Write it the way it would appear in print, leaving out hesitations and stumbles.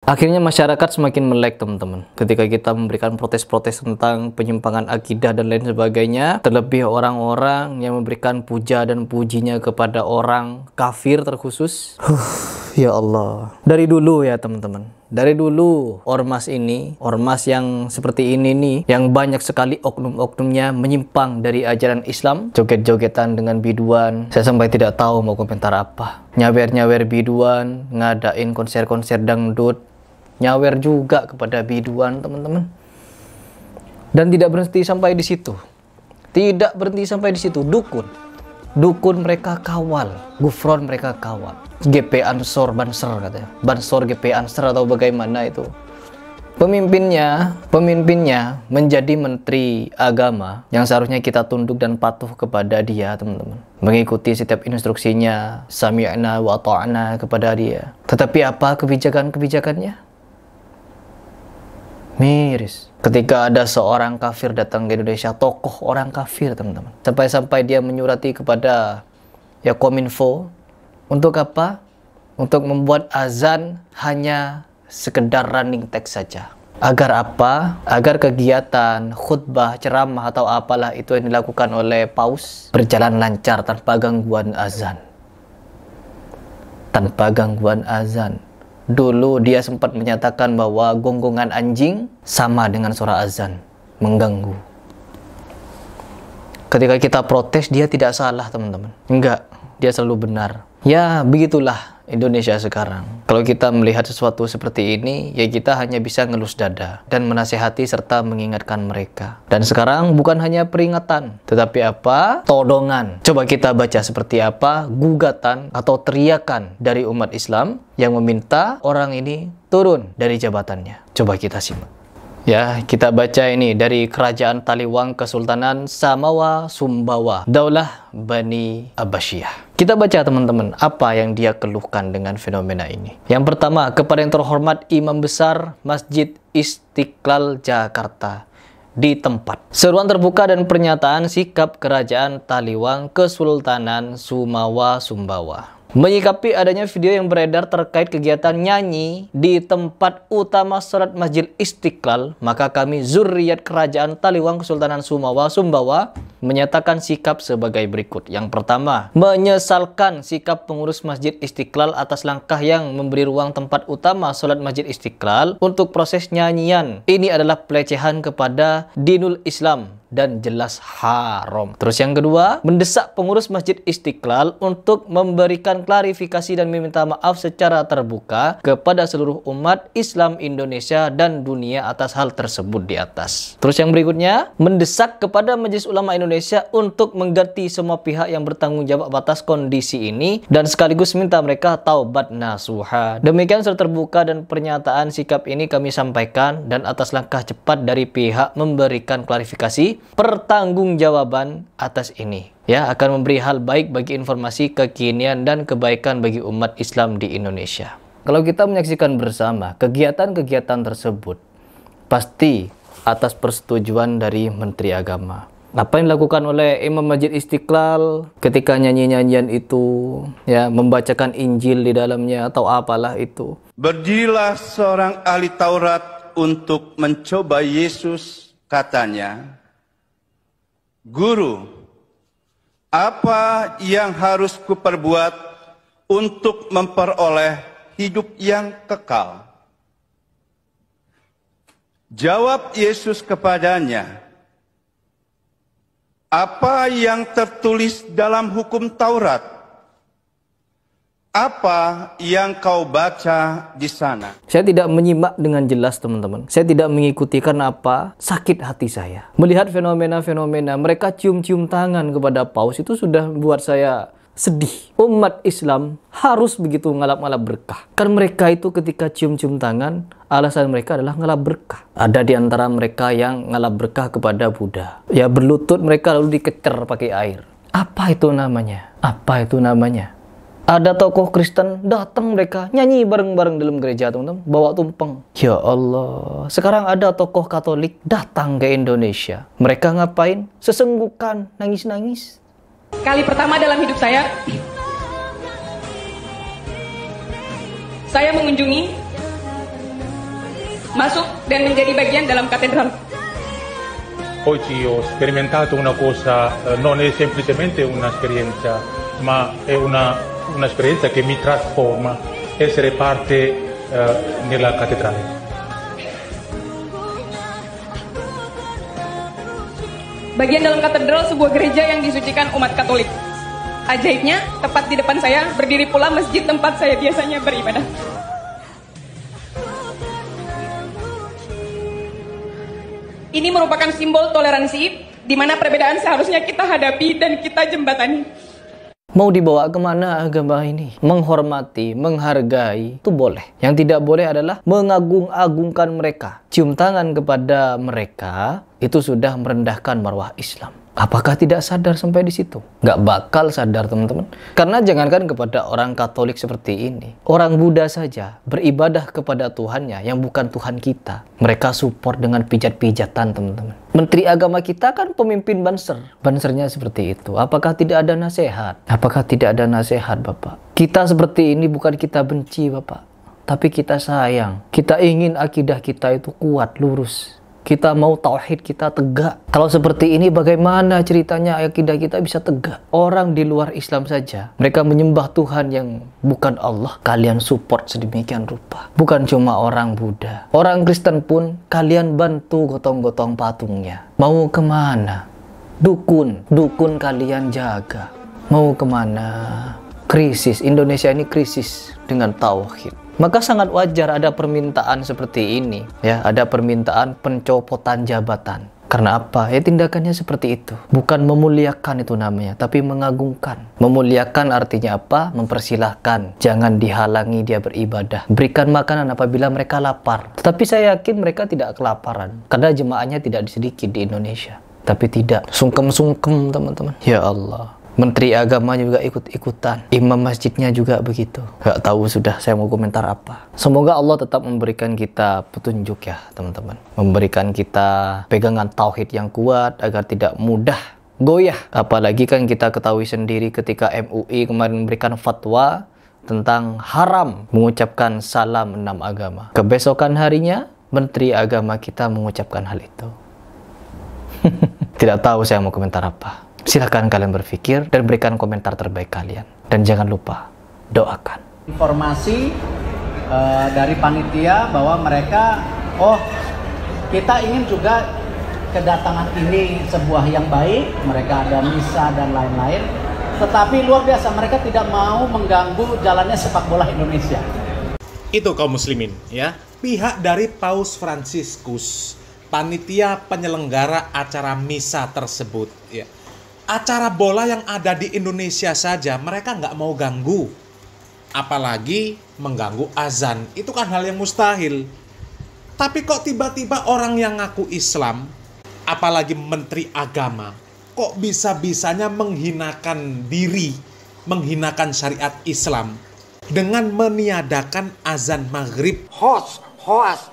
Akhirnya masyarakat semakin melek, teman-teman. Ketika kita memberikan protes-protes tentang penyimpangan akidah dan lain sebagainya, terlebih orang-orang yang memberikan puja dan pujinya kepada orang kafir terkhusus. Ya Allah. Dari dulu ya, teman-teman. Dari dulu ormas ini, ormas yang seperti ini nih, yang banyak sekali oknum-oknumnya menyimpang dari ajaran Islam, joget-jogetan dengan biduan. Saya sampai tidak tahu mau komentar apa. Nyawer-nyawer biduan, ngadain konser-konser dangdut, nyawer juga kepada biduan, teman-teman. Dan tidak berhenti sampai di situ. Tidak berhenti sampai di situ. Dukun mereka kawal, gufron mereka kawal. GP Ansor Banser katanya. Bansor GP Ansor atau bagaimana itu. Pemimpinnya menjadi menteri agama yang seharusnya kita tunduk dan patuh kepada dia, teman-teman. Mengikuti setiap instruksinya, sami'na wa ta'na kepada dia. Tetapi apa kebijakan-kebijakannya? Miris. Ketika ada seorang kafir datang ke Indonesia, tokoh orang kafir, teman-teman, sampai-sampai dia menyurati kepada ya Kominfo. Untuk apa? Untuk membuat azan hanya sekedar running text saja. Agar apa? Agar kegiatan khutbah, ceramah atau apalah itu yang dilakukan oleh paus berjalan lancar tanpa gangguan azan. Tanpa gangguan azan. Dulu dia sempat menyatakan bahwa gonggongan anjing sama dengan suara azan, mengganggu. Ketika kita protes, dia tidak salah, teman-teman. Enggak, dia selalu benar. Ya, begitulah Indonesia sekarang. Kalau kita melihat sesuatu seperti ini, ya kita hanya bisa ngelus dada dan menasehati serta mengingatkan mereka. Dan sekarang bukan hanya peringatan, tetapi apa? Todongan. Coba kita baca seperti apa gugatan atau teriakan dari umat Islam yang meminta orang ini turun dari jabatannya. Coba kita simak. Ya, kita baca ini dari Kerajaan Taliwang Kesultanan Samawa Sumbawa, Daulah Bani Abbasiyah. Kita baca, teman-teman, apa yang dia keluhkan dengan fenomena ini. Yang pertama, kepada yang terhormat Imam Besar Masjid Istiqlal Jakarta di tempat. Seruan terbuka dan pernyataan sikap Kerajaan Taliwang Kesultanan Sumawa Sumbawa. Menyikapi adanya video yang beredar terkait kegiatan nyanyi di tempat utama sholat Masjid Istiqlal, maka kami zuriat Kerajaan Taliwang Kesultanan Sumawa Sumbawa menyatakan sikap sebagai berikut. Yang pertama, menyesalkan sikap pengurus Masjid Istiqlal atas langkah yang memberi ruang tempat utama sholat Masjid Istiqlal untuk proses nyanyian. Ini adalah pelecehan kepada dinul Islam dan jelas haram. Terus yang kedua, mendesak pengurus Masjid Istiqlal untuk memberikan klarifikasi dan meminta maaf secara terbuka kepada seluruh umat Islam Indonesia dan dunia atas hal tersebut di atas. Terus yang berikutnya, mendesak kepada Majelis Ulama Indonesia untuk mengganti semua pihak yang bertanggung jawab atas kondisi ini dan sekaligus minta mereka taubat nasuha. Demikian secara terbuka dan pernyataan sikap ini kami sampaikan, dan atas langkah cepat dari pihak memberikan klarifikasi pertanggungjawaban atas ini, ya, akan memberi hal baik bagi informasi kekinian dan kebaikan bagi umat Islam di Indonesia. Kalau kita menyaksikan bersama kegiatan-kegiatan tersebut, pasti atas persetujuan dari Menteri Agama. Apa yang dilakukan oleh Imam Masjid Istiqlal ketika nyanyi-nyanyian itu, ya, membacakan Injil di dalamnya atau apalah itu. Berdirilah seorang ahli Taurat untuk mencoba Yesus, katanya, "Guru, apa yang harus kuperbuat untuk memperoleh hidup yang kekal?" Jawab Yesus kepadanya, "Apa yang tertulis dalam hukum Taurat? Apa yang kau baca di sana?" Saya tidak menyimak dengan jelas, teman-teman. Saya tidak mengikuti karena apa? Sakit hati saya. Melihat fenomena-fenomena mereka cium-cium tangan kepada paus itu sudah membuat saya sedih. Umat Islam harus begitu ngalap-ngalap berkah. Kan mereka itu ketika cium-cium tangan, alasan mereka adalah ngalap berkah. Ada di antara mereka yang ngalap berkah kepada Buddha. Ya, berlutut mereka lalu dikecer pakai air. Apa itu namanya? Apa itu namanya? Ada tokoh Kristen datang, mereka nyanyi bareng-bareng dalam gereja, teman-teman, bawa tumpeng. Ya Allah, sekarang ada tokoh Katolik datang ke Indonesia. Mereka ngapain? Sesenggukan, nangis-nangis. Kali pertama dalam hidup saya mengunjungi masuk dan menjadi bagian dalam katedral. Oggi ho sperimentato una cosa, non è semplicemente un'esperienza, ma è un'esperienza che mi trasforma, essere parte nella cattedrale. Bagian dalam katedral sebuah gereja yang disucikan umat Katolik. Ajaibnya, tepat di depan saya berdiri pula masjid tempat saya biasanya beribadah. Ini merupakan simbol toleransi, di mana perbedaan seharusnya kita hadapi dan kita jembatani. Mau dibawa kemana agama ini? Menghormati, menghargai, itu boleh. Yang tidak boleh adalah mengagung-agungkan mereka. Cium tangan kepada mereka, itu sudah merendahkan marwah Islam. Apakah tidak sadar sampai di situ? Nggak bakal sadar, teman-teman. Karena jangankan kepada orang Katolik seperti ini, orang Buddha saja beribadah kepada Tuhannya yang bukan Tuhan kita. Mereka support dengan pijat-pijatan, teman-teman. Menteri agama kita kan pemimpin banser. Bansernya seperti itu. Apakah tidak ada nasihat? Apakah tidak ada nasihat, Bapak? Kita seperti ini bukan kita benci, Bapak. Tapi kita sayang. Kita ingin akidah kita itu kuat, lurus. Kita mau tauhid kita tegak. Kalau seperti ini bagaimana ceritanya akidah kita bisa tegak? Orang di luar Islam saja, mereka menyembah Tuhan yang bukan Allah. Kalian support sedemikian rupa. Bukan cuma orang Buddha. Orang Kristen pun kalian bantu gotong-gotong patungnya. Mau kemana? Dukun kalian jaga. Mau kemana? Krisis. Indonesia ini krisis dengan tauhid. Maka sangat wajar ada permintaan seperti ini, ya, ada permintaan pencopotan jabatan. Karena apa? Ya tindakannya seperti itu. Bukan memuliakan itu namanya, tapi mengagungkan. Memuliakan artinya apa? Mempersilahkan. Jangan dihalangi dia beribadah. Berikan makanan apabila mereka lapar. Tetapi saya yakin mereka tidak kelaparan. Karena jemaahnya tidak sedikit di Indonesia. Tapi tidak. Sungkem-sungkem, teman-teman. Ya Allah. Menteri agama juga ikut-ikutan. Imam masjidnya juga begitu. Gak tahu sudah saya mau komentar apa. Semoga Allah tetap memberikan kita petunjuk ya teman-teman. Memberikan kita pegangan tauhid yang kuat agar tidak mudah goyah. Apalagi kan kita ketahui sendiri ketika MUI kemarin memberikan fatwa tentang haram mengucapkan salam 6 agama. Kebesokan harinya Menteri agama kita mengucapkan hal itu. Tidak tahu saya mau komentar apa. Silahkan kalian berpikir dan berikan komentar terbaik kalian. Dan jangan lupa, doakan. Informasi dari panitia bahwa mereka, kita ingin juga kedatangan ini sebuah yang baik. Mereka ada misa dan lain-lain. Tetapi luar biasa, mereka tidak mau mengganggu jalannya sepak bola Indonesia. Itu kaum muslimin, ya. Pihak dari Paus Fransiskus, panitia penyelenggara acara misa tersebut, ya. Acara bola yang ada di Indonesia saja mereka nggak mau ganggu. Apalagi mengganggu azan. Itu kan hal yang mustahil. Tapi kok tiba-tiba orang yang ngaku Islam, apalagi menteri agama, kok bisa-bisanya menghinakan diri, menghinakan syariat Islam dengan meniadakan azan maghrib. Hoax.